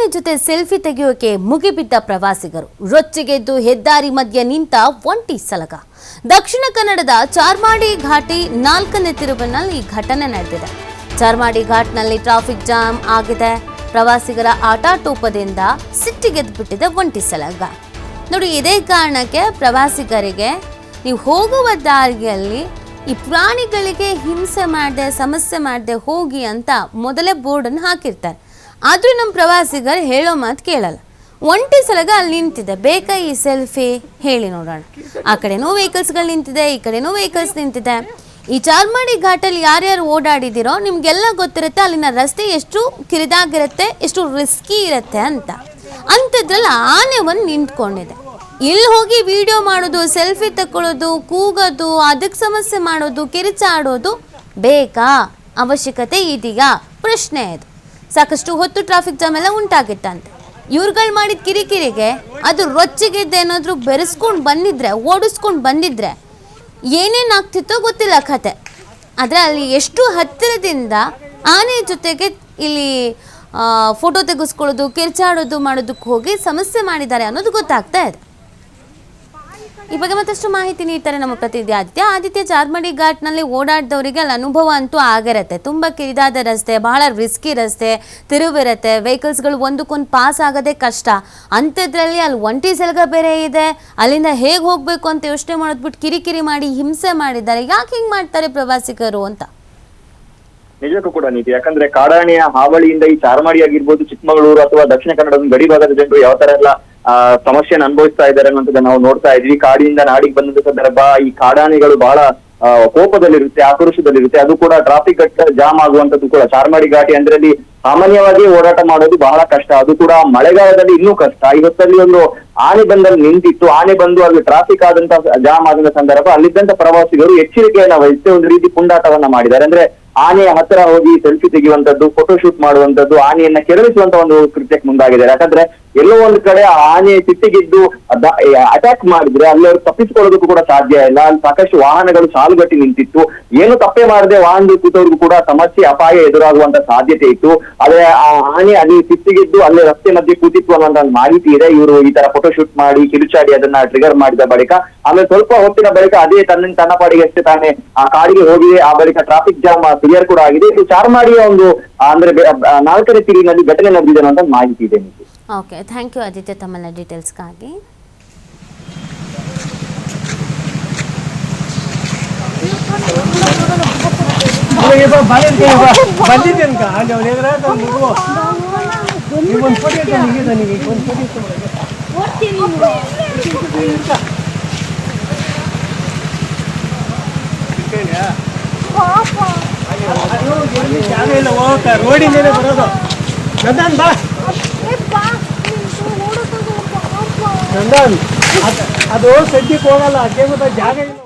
ಆನೆ ಜೊತೆ ಸೆಲ್ಫಿ ತೆಗೆಯೋಕೆ ಮುಗಿಬಿದ್ದ ಪ್ರವಾಸಿಗರು. ರೊಚ್ಚಿಗೆದ್ದು ಹೆದ್ದಾರಿ ಮಧ್ಯೆ ನಿಂತ ಒಂಟಿ ಸಲಗ. ದಕ್ಷಿಣ ಕನ್ನಡದ ಚಾರ್ಮಾಡಿ ಘಾಟಿ 4ನೇ ತಿರುವಿನಲ್ಲಿ ಘಟನೆ ನಡೆದಿದೆ. ಚಾರ್ಮಾಡಿ ಘಾಟ್ನಲ್ಲಿ ಟ್ರಾಫಿಕ್ ಜಾಮ್ ಆಗಿದೆ. ಪ್ರವಾಸಿಗರ ಆಟಾಟೋಪದಿಂದ ಸಿಟ್ಟಿಗೆದ್ದು ಬಿಟ್ಟಿದೆ ಒಂಟಿ ಸಲಗ. ನೋಡಿ, ಇದೇ ಕಾರಣಕ್ಕೆ ಪ್ರವಾಸಿಗರಿಗೆ ನೀವು ಹೋಗುವ ದಾರಿಯಲ್ಲಿ ಈ ಪ್ರಾಣಿಗಳಿಗೆ ಹಿಂಸೆ ಮಾಡದೆ ಸಮಸ್ಯೆ ಮಾಡದೆ ಹೋಗಿ ಅಂತ ಮೊದಲೇ ಬೋರ್ಡನ್ನು ಹಾಕಿರ್ತಾರೆ. ಆದರೂ ನಮ್ಮ ಪ್ರವಾಸಿಗರು ಹೇಳೋ ಮಾತು ಕೇಳಲ್ಲ. ಒಂಟಿ ಸಲಗ ಅಲ್ಲಿ ನಿಂತಿದೆ, ಬೇಕಾ ಈ ಸೆಲ್ಫಿ ಹೇಳಿ ನೋಡೋಣ. ಆ ಕಡೆನೂ ವೆಹಿಕಲ್ಸ್ಗಳು ನಿಂತಿದೆ, ಈ ಕಡೆನೂ ವೆಹಿಕಲ್ಸ್ ನಿಂತಿದೆ. ಈ ಚಾರ್ಮಾಡಿ ಘಾಟಲ್ಲಿ ಯಾರ್ಯಾರು ಓಡಾಡಿದಿರೋ ನಿಮಗೆಲ್ಲ ಗೊತ್ತಿರುತ್ತೆ ಅಲ್ಲಿನ ರಸ್ತೆ ಎಷ್ಟು ಕಿರಿದಾಗಿರುತ್ತೆ, ಎಷ್ಟು ರಿಸ್ಕಿ ಇರುತ್ತೆ ಅಂತ. ಅಂಥದ್ರಲ್ಲಿ ಆನೆ ಒಂದು ನಿಂತ್ಕೊಂಡಿದೆ. ಇಲ್ಲಿ ಹೋಗಿ ವಿಡಿಯೋ ಮಾಡೋದು, ಸೆಲ್ಫಿ ತಗೊಳ್ಳೋದು, ಕೂಗೋದು, ಅದಕ್ಕೆ ಸಮಸ್ಯೆ ಮಾಡೋದು, ಕಿರಿಚಾಡೋದು ಬೇಕಾ? ಅವಶ್ಯಕತೆ ಇದೆಯಾ? ಪ್ರಶ್ನೆ ಇದು. ಸಾಕಷ್ಟು ಹೊತ್ತು ಟ್ರಾಫಿಕ್ ಜಾಮ್ ಎಲ್ಲ ಉಂಟಾಗಿತ್ತಂತೆ. ಇವ್ರುಗಳು ಮಾಡಿದ ಕಿರಿಕಿರಿಗೆ ಅದು ರೊಚ್ಚಿಗೆದ್ದು ಏನಾದರೂ ಬೆರೆಸ್ಕೊಂಡು ಬಂದಿದ್ರೆ, ಓಡಿಸ್ಕೊಂಡು ಬಂದಿದ್ರೆ ಏನೇನಾಗ್ತಿತ್ತೋ ಗೊತ್ತಿಲ್ಲ ಕತೆ. ಆದರೆ ಅಲ್ಲಿ ಎಷ್ಟು ಹತ್ತಿರದಿಂದ ಆನೆ ಜೊತೆಗೆ ಇಲ್ಲಿ ಫೋಟೋ ತೆಗೆಸ್ಕೊಳ್ಳೋದು, ಕಿರ್ಚಾಡೋದು ಮಾಡೋದಕ್ಕೆ ಹೋಗಿ ಸಮಸ್ಯೆ ಮಾಡಿದ್ದಾರೆ ಅನ್ನೋದು ಗೊತ್ತಾಗ್ತಾ ಇದೆ. ಈ ಬಗ್ಗೆ ಮತ್ತಷ್ಟು ಮಾಹಿತಿ ನೀಡ್ತಾರೆ ನಮ್ಮ ಪ್ರತಿನಿಧಿ ಆದಿತ್ಯ. ಚಾರ್ಮಾಡಿ ಘಾಟ್ನಲ್ಲಿ ಓಡಾಡಿದವರಿಗೆ ಅಲ್ಲಿ ಅನುಭವ ಅಂತೂ ಆಗಿರುತ್ತೆ. ತುಂಬ ಕಿರಿದಾದ ರಸ್ತೆ, ಬಹಳ ರಿಸ್ಕಿ ರಸ್ತೆ, ತಿರುವಿರುತ್ತೆ, ವೆಹಿಕಲ್ಸ್ಗಳು ಒಂದಕ್ಕೊಂದು ಪಾಸ್ ಆಗೋದೇ ಕಷ್ಟ. ಅಂಥದ್ರಲ್ಲಿ ಅಲ್ಲಿ ಒಂಟಿ ಸಲಗ ಬೇರೆ ಇದೆ. ಅಲ್ಲಿಂದ ಹೇಗೆ ಹೋಗಬೇಕು ಅಂತ ಯೋಚನೆ ಮಾಡೋದ್ಬಿಟ್ಟು ಕಿರಿಕಿರಿ ಮಾಡಿ ಹಿಂಸೆ ಮಾಡಿದ್ದಾರೆ. ಯಾಕೆ ಹಿಂಗೆ ಮಾಡ್ತಾರೆ ಪ್ರವಾಸಿಗರು ಅಂತ? ನಿಜಕ್ಕೂ ಕೂಡ ನೀತಿ. ಯಾಕಂದ್ರೆ ಕಾಡಾನೆಯ ಹಾವಳಿಯಿಂದ ಈ ಚಾರ್ಮಾಡಿ ಆಗಿರ್ಬೋದು, ಚಿಕ್ಕಮಗಳೂರು ಅಥವಾ ದಕ್ಷಿಣ ಕನ್ನಡದ ಗಡಿ ಭಾಗದ ಜನರು ಯಾವ ತರ ಎಲ್ಲ ಸಮಸ್ಯೆಯನ್ನು ಅನುಭವಿಸ್ತಾ ಇದ್ದಾರೆ ಅನ್ನೋದನ್ನ ನಾವು ನೋಡ್ತಾ ಇದ್ವಿ. ಕಾಡಿನಿಂದ ನಾಡಿಗೆ ಬಂದಂತ ಸಂದರ್ಭ ಈ ಕಾಡಾನೆಗಳು ಬಹಳ ಕೋಪದಲ್ಲಿರುತ್ತೆ, ಆಕ್ರೋಶದಲ್ಲಿರುತ್ತೆ. ಅದು ಕೂಡ ಟ್ರಾಫಿಕ್ ಜಾಮ್ ಆಗುವಂತದ್ದು ಕೂಡ. ಚಾರ್ಮಾಡಿ ಘಾಟಿ ಅಂದ್ರೆ ಅಲ್ಲಿ ಸಾಮಾನ್ಯವಾಗಿ ಓಡಾಟ ಮಾಡೋದು ಬಹಳ ಕಷ್ಟ, ಅದು ಕೂಡ ಮಳೆಗಾಲದಲ್ಲಿ ಇನ್ನೂ ಕಷ್ಟ. ಇವತ್ತಲ್ಲಿ ಒಂದು ಆನೆ ಬಂದಲ್ಲಿ ನಿಂತಿತ್ತು. ಆನೆ ಬಂದು ಅಲ್ಲಿ ಟ್ರಾಫಿಕ್ ಆದಂತ ಜಾಮ್ ಆದಂತ ಸಂದರ್ಭ ಅಲ್ಲಿದ್ದಂತ ಪ್ರವಾಸಿಗರು ಎಚ್ಚರಿಕೆಯನ್ನ ವಹಿಸಿ ಒಂದು ರೀತಿ ಪುಂಡಾಟವನ್ನ ಮಾಡಿದ್ದಾರೆ. ಅಂದ್ರೆ ಆನೆಯ ಹತ್ತಿರ ಹೋಗಿ ಸೆಲ್ಫಿ ತೆಗೆಯುವಂತದ್ದು, ಫೋಟೋ ಶೂಟ್ ಮಾಡುವಂತದ್ದು, ಆನೆಯನ್ನ ಕೆರಳಿಸುವಂತ ಒಂದು ಕೃತ್ಯಕ್ಕೆ ಮುಂದಾಗಿದ್ದಾರೆ. ಯಾಕಂದ್ರೆ ಎಲ್ಲೋ ಒಂದು ಕಡೆ ಆನೆ ಸಿಟ್ಟಿಗೆದ್ದು ಅಟ್ಯಾಕ್ ಮಾಡಿದ್ರೆ ಅಲ್ಲಿ ಅವರು ತಪ್ಪಿಸಿಕೊಳ್ಳೋದಕ್ಕೂ ಕೂಡ ಸಾಧ್ಯ ಇಲ್ಲ. ಅಲ್ಲಿ ಸಾಕಷ್ಟು ವಾಹನಗಳು ಸಾಲುಗಟ್ಟಿ ನಿಂತಿತ್ತು. ಏನು ತಪ್ಪೆ ಮಾಡದೆ ವಾಹನದಲ್ಲಿ ಕೂತವ್ರಿಗೂ ಕೂಡ ಸಮಸ್ಯೆ, ಅಪಾಯ ಎದುರಾಗುವಂತ ಸಾಧ್ಯತೆ ಇತ್ತು. ಆದ್ರೆ ಆ ಆನೆ ಅಲ್ಲಿ ಸಿಟ್ಟಿಗೆದ್ದು ಅಲ್ಲೇ ರಸ್ತೆ ಮಧ್ಯೆ ಕೂತಿತ್ತು ಅನ್ನೋ ಒಂದು ಮಾಹಿತಿ ಇದೆ. ಇವರು ಈ ತರ ಫೋಟೋ ಶೂಟ್ ಮಾಡಿ ಕಿರುಚಾಡಿ ಅದನ್ನ ಟ್ರಿಗರ್ ಮಾಡಿದ ಬಳಿಕ ಆಮೇಲೆ ಸ್ವಲ್ಪ ಹೊತ್ತಿನ ಬಳಿಕ ಅದೇ ತನ್ನ ಪಾಡಿಗೆ ಅಷ್ಟೇ ತಾನೇ ಆ ಕಾಡಿಗೆ ಹೋಗಿದೆ. ಆ ಬಳಿಕ ಟ್ರಾಫಿಕ್ ಜಾಮ್ ಕ್ಲಿಯರ್ ಕೂಡ ಆಗಿದೆ. ಇದು ಚಾರ್ಮಾಡಿಯ ಒಂದು ಅಂದ್ರೆ 4ನೇ ತಿರುವಿನಲ್ಲಿ ಘಟನೆ ನಡೆದಿದೆ ಅನ್ನೋ ಮಾಹಿತಿ ಇದೆ. ಓಕೆ, ಥ್ಯಾಂಕ್ ಯು ಆದಿತ್ಯ ತಮ್ಮೆಲ್ಲ ಡೀಟೇಲ್ಸ್ಗಾಗಿ. ರೋಡಿಂದ ಬರೋದು ನಂದನ್, ಅದು ಸದ್ಯಕ್ಕೆ ಹೋಗಲ್ಲ, ಜಾಗ ಇಲ್ಲ.